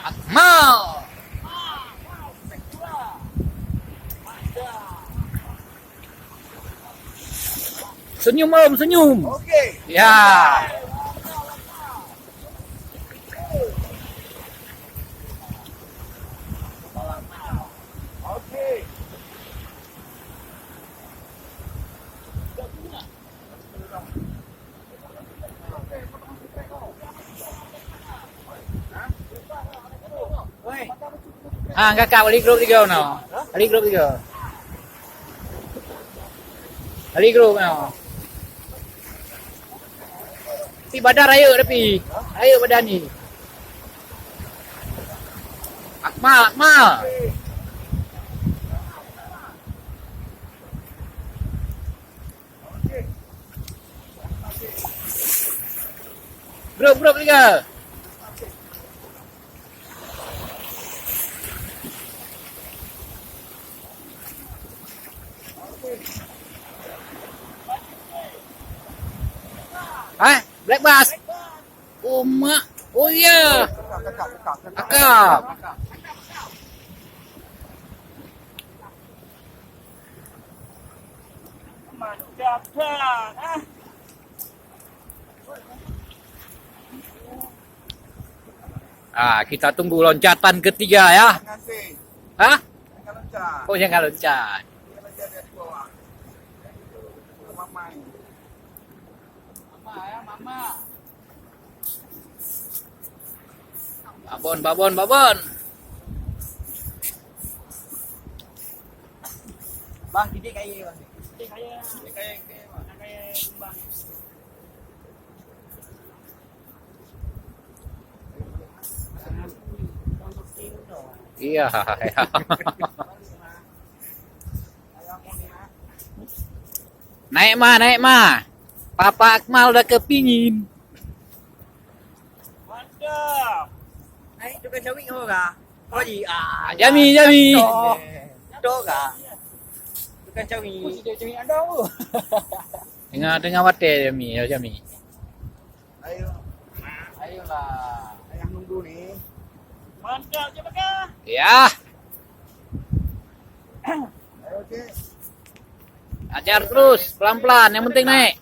Akmal. Senyum om, senyum. Okey. Ya. Okey. Ah, kakak balik grup 3 no. Balik grup 3. Balik grup no. Tapi badan raya tapi. Raya badan ni. Akmal, Akmal. Grup 3. Hah? Black Bass? Oh mak. Oh ya. Akap. Mantap kan. Kita tunggu loncatan ketiga ya. Jangan sih. Hah? Jangan loncat. Oh jangan loncat. Dia loncat dari bawah. Mamai. Mama ya, mama. Babon. Bang, didik kaya bang. Didik kaya. Kaya bang. Iya. Naik mah. Papa Akmal udah kepingin. Mantap. Naik tukang cawik kau kah? Kau ji? Jami. Tok kah? Tukang cawik. Cawik ada tu. Tengah wate Jami. Ayo. Ayolah. Ayah nunggu ni. Mantap je pakah. Ya. Ayo okey. Ajar terus pelan-pelan. Yang penting naik.